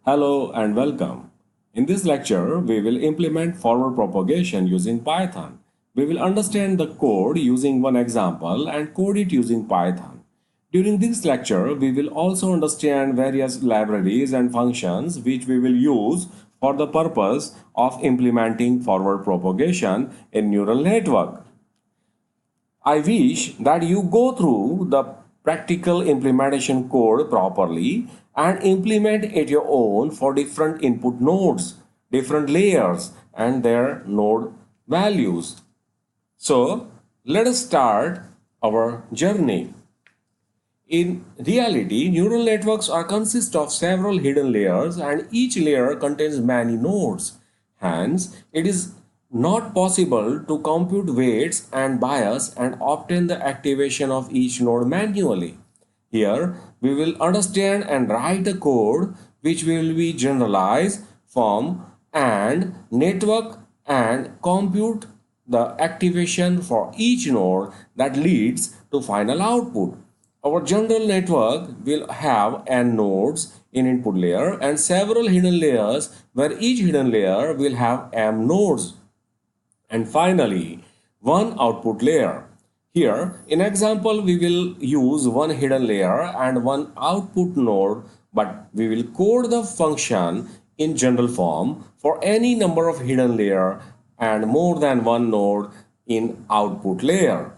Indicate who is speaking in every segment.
Speaker 1: Hello and welcome. In this lecture, we will implement forward propagation using Python. We will understand the code using one example and code it using Python. During this lecture, we will also understand various libraries and functions which we will use for the purpose of implementing forward propagation in neural network. I wish that you go through the practical implementation code properly and implement it your own for different input nodes, different layers, and their node values. So, let us start our journey. In reality, neural networks are consist of several hidden layers and each layer contains many nodes. Hence, it is not possible to compute weights and bias and obtain the activation of each node manually. Here, we will understand and write a code which will be generalized from and network and compute the activation for each node that leads to final output. Our general network will have n nodes in input layer and several hidden layers where each hidden layer will have m nodes. And finally, one output layer. Here, in example, we will use one hidden layer and one output node, but we will code the function in general form for any number of hidden layer and more than one node in output layer.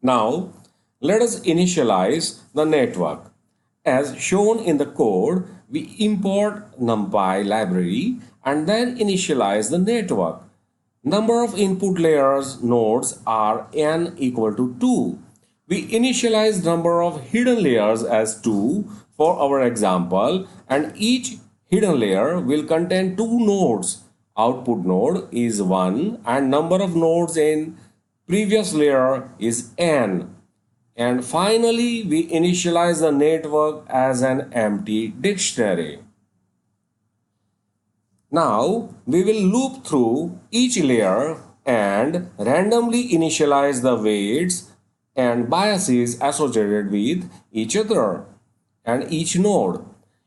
Speaker 1: Now, let us initialize the network. As shown in the code, we import NumPy library and then initialize the network. Number of input layers nodes are n equal to 2. We initialize number of hidden layers as 2 for our example, and each hidden layer will contain two nodes. Output node is 1 and number of nodes in previous layer is n. And finally, we initialize the network as an empty dictionary. Now, we will loop through each layer and randomly initialize the weights and biases associated with each other and each node.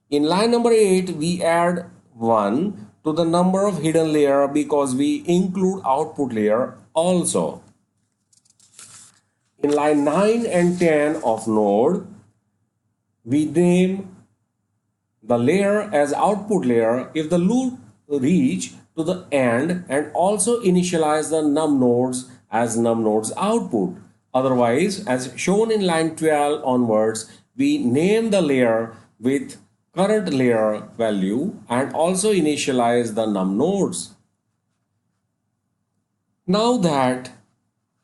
Speaker 1: In line number 8, we add 1 to the number of hidden layer because we include output layer also. In line 9 and 10 of node, we name the layer as output layer if the loop reach to the end and also initialize the num nodes as num nodes output. Otherwise, as shown in line 12 onwards, we name the layer with current layer value and also initialize the num nodes. Now that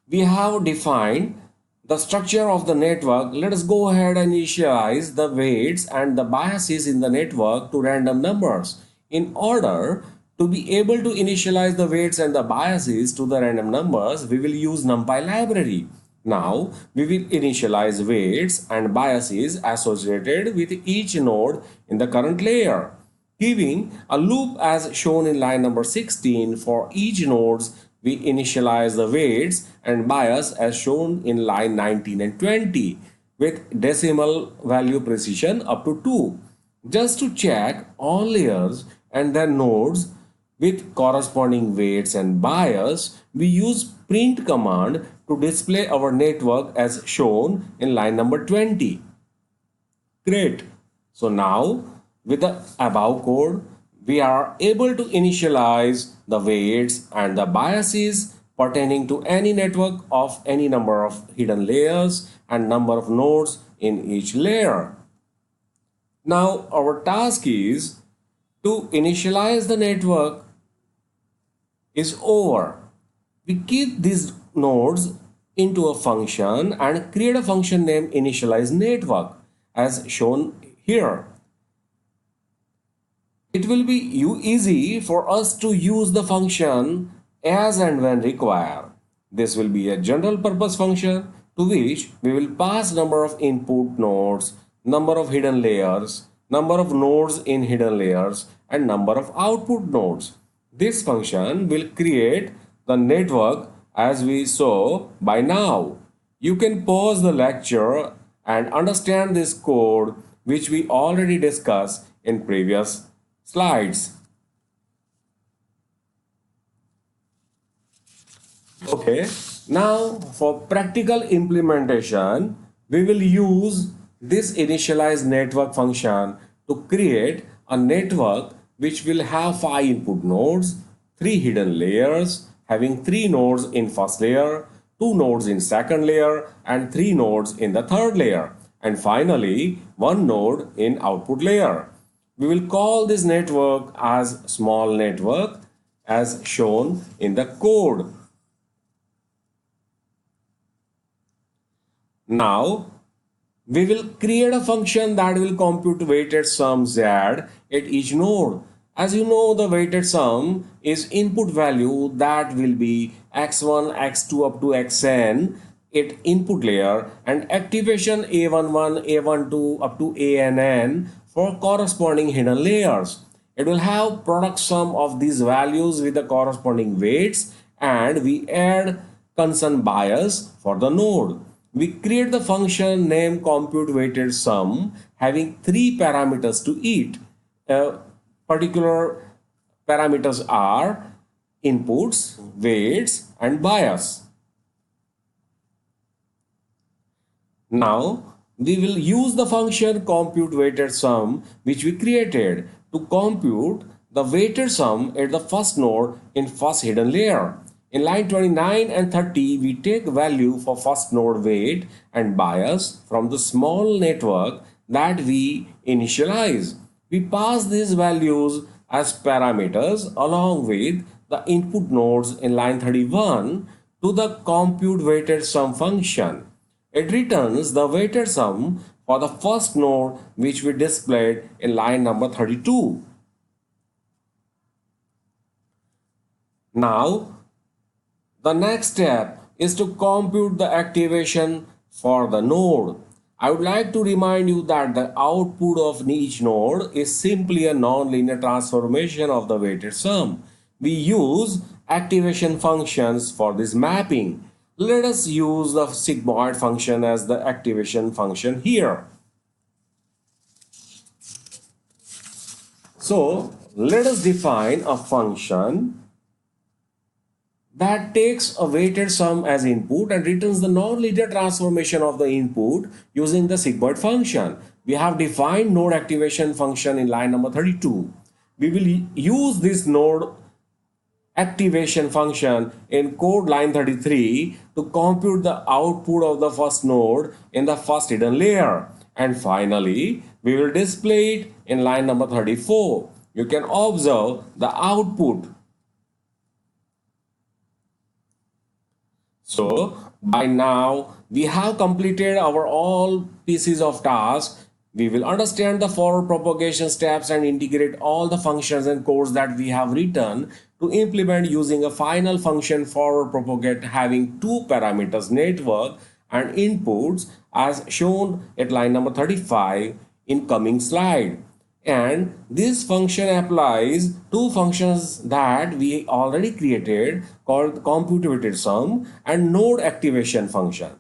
Speaker 1: we have defined the structure of the network, let us go ahead and initialize the weights and the biases in the network to random numbers. In order to be able to initialize the weights and the biases to the random numbers, we will use NumPy library. Now, we will initialize weights and biases associated with each node in the current layer, giving a loop as shown in line number 16 for each nodes. We initialize the weights and bias as shown in line 19 and 20 with decimal value precision up to 2. Just to check all layers and their nodes with corresponding weights and bias, we use print command to display our network as shown in line number 20. Great. So now with the above code, we are able to initialize the weights and the biases pertaining to any network of any number of hidden layers and number of nodes in each layer. Now our task is to initialize the network is over. We keep these nodes into a function and create a function named Initialize Network as shown here. It will be easy for us to use the function as and when required. This will be a general purpose function to which we will pass number of input nodes, number of hidden layers, number of nodes in hidden layers, and number of output nodes. This function will create the network as we saw by now. You can pause the lecture and understand this code which we already discussed in previous slides. Okay, now for practical implementation, we will use this initialize network function to create a network which will have 5 input nodes, 3 hidden layers, having 3 nodes in first layer, 2 nodes in second layer, and 3 nodes in the third layer, and finally 1 node in output layer. We will call this network as small network as shown in the code. Now, we will create a function that will compute weighted sum z at each node. As you know, the weighted sum is input value that will be x1, x2 up to xn at input layer and activation a11, a12 up to ann for corresponding hidden layers. It will have product sum of these values with the corresponding weights, and we add concern bias for the node. We create the function named compute weighted sum having 3 parameters to it. Particular parameters are inputs, weights, and bias. Now we will use the function compute weighted sum which we created to compute the weighted sum at the first node in first hidden layer. In line 29 and 30, we take value for first node weight and bias from the small network that we initialize. We pass these values as parameters along with the input nodes in line 31 to the compute weighted sum function. It returns the weighted sum for the first node which we displayed in line number 32. Now, the next step is to compute the activation for the node. I would like to remind you that the output of each node is simply a nonlinear transformation of the weighted sum. We use activation functions for this mapping. Let us use the sigmoid function as the activation function here. So let us define a function that takes a weighted sum as input and returns the nonlinear transformation of the input using the sigmoid function. We have defined node activation function in line number 32. We will use this node activation function in code line 33 to compute the output of the first node in the first hidden layer. And finally, we will display it in line number 34. You can observe the output. So by now we have completed our all pieces of task. We will understand the forward propagation steps and integrate all the functions and codes that we have written to implement using a final function forward propagate having 2 parameters network and inputs as shown at line number 35 in coming slide. And this function applies 2 functions that we already created called compute weighted sum and node activation function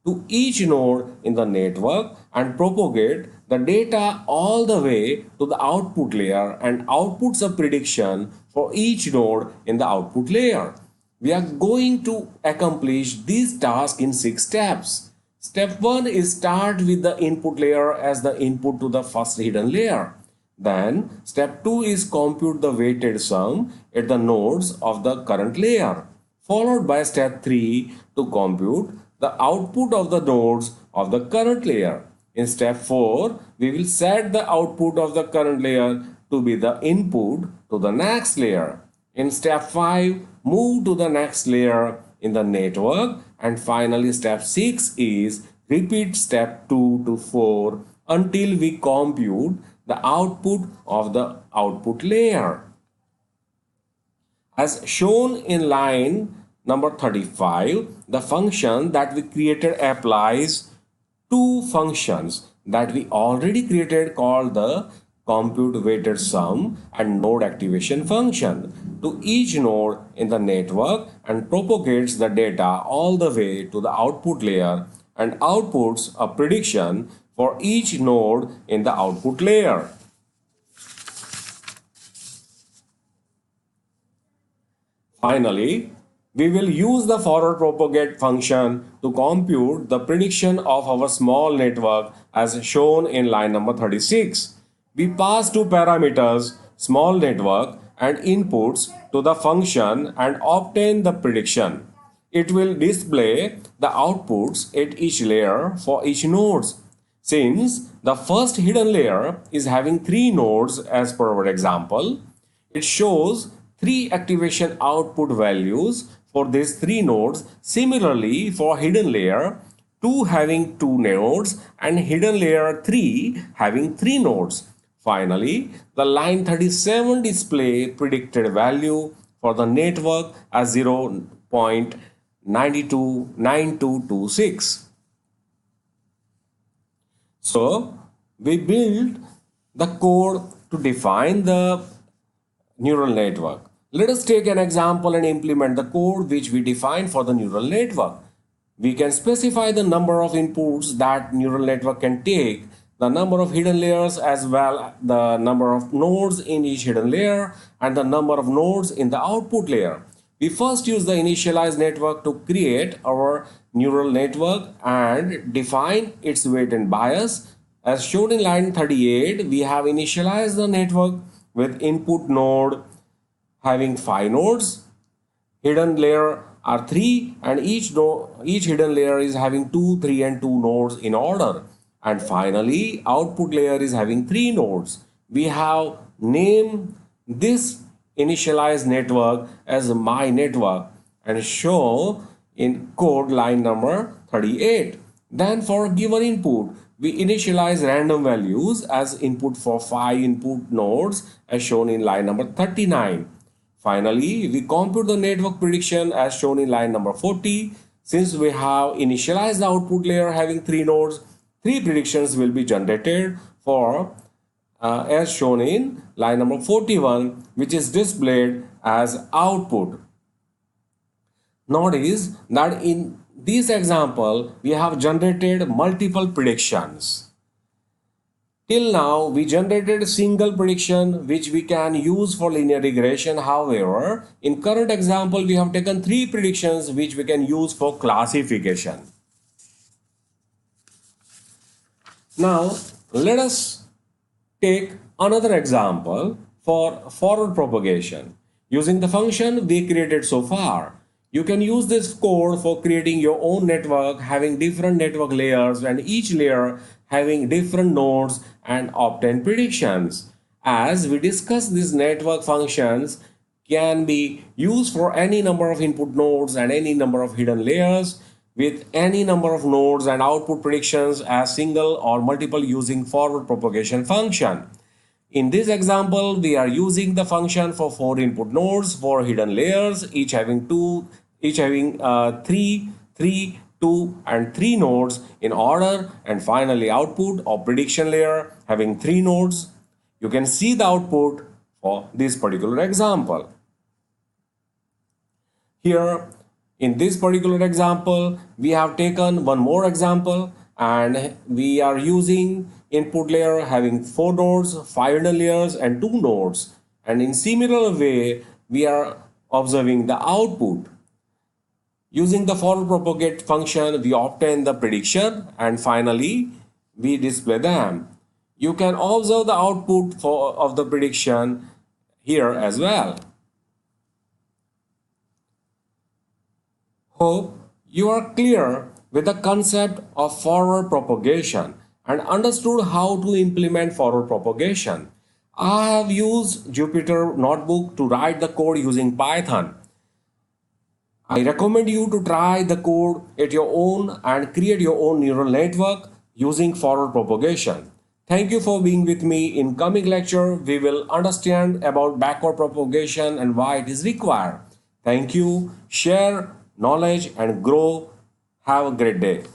Speaker 1: to each node in the network and propagate the data all the way to the output layer and outputs a prediction for each node in the output layer. We are going to accomplish this task in 6 steps. Step 1 is start with the input layer as the input to the first hidden layer. Then step 2 is compute the weighted sum at the nodes of the current layer, followed by step 3 to compute the output of the nodes of the current layer. In step 4, we will set the output of the current layer to be the input to the next layer. In step 5, move to the next layer in the network, and finally step 6 is repeat step 2 to 4 until we compute the output of the output layer. As shown in line number 35, the function that we created applies 2 functions that we already created called the compute weighted sum and node activation function to each node in the network and propagates the data all the way to the output layer and outputs a prediction for each node in the output layer. Finally, we will use the forward propagate function to compute the prediction of our small network as shown in line number 36. We pass two parameters, small network and inputs to the function and obtain the prediction. It will display the outputs at each layer for each nodes. Since the first hidden layer is having 3 nodes as per our example, it shows 3 activation output values for these 3 nodes. Similarly, for hidden layer 2 having 2 nodes and hidden layer 3 having 3 nodes. Finally, the line 37 display predicted value for the network as 0.929226. So, we build the code to define the neural network. Let us take an example and implement the code which we define for the neural network. We can specify the number of inputs that neural network can take, the number of hidden layers as well the number of nodes in each hidden layer and the number of nodes in the output layer. We first use the initialize network to create our neural network and define its weight and bias. As shown in line 38, we have initialized the network with input node having 5 nodes, hidden layer are 3 and each hidden layer is having 2, 3 and 2 nodes in order. And finally, output layer is having 3 nodes. We have named this initialized network as my network and show in code line number 38. Then for given input, we initialize random values as input for 5 input nodes as shown in line number 39. Finally, we compute the network prediction as shown in line number 40. Since we have initialized the output layer having 3 nodes, 3 predictions will be generated for as shown in line number 41, which is displayed as output. Notice that in this example, we have generated multiple predictions. Till now, we generated a single prediction which we can use for linear regression. However, in current example, we have taken 3 predictions which we can use for classification. Now, let us take another example for forward propagation. Using the function we created so far, you can use this code for creating your own network having different network layers and each layer having different nodes and obtain predictions. As we discussed, these network functions can be used for any number of input nodes and any number of hidden layers with any number of nodes and output predictions as single or multiple using forward propagation function. In this example, we are using the function for 4 input nodes, 4 hidden layers, each having 3, 2 and 3 nodes in order, and finally output or prediction layer having 3 nodes. You can see the output for this particular example. Here in this particular example, we have taken one more example and we are using input layer having 4 nodes, 5 hidden layers and 2 nodes. And in similar way, we are observing the output. Using the forward propagate function, we obtain the prediction and finally we display them. You can observe the output of the prediction here as well. Hope you are clear with the concept of forward propagation and understood how to implement forward propagation. I have used Jupyter Notebook to write the code using Python. I recommend you to try the code at your own and create your own neural network using forward propagation. Thank you for being with me. In coming lecture, we will understand about backward propagation and why it is required. Thank you. Share knowledge and grow. Have a great day.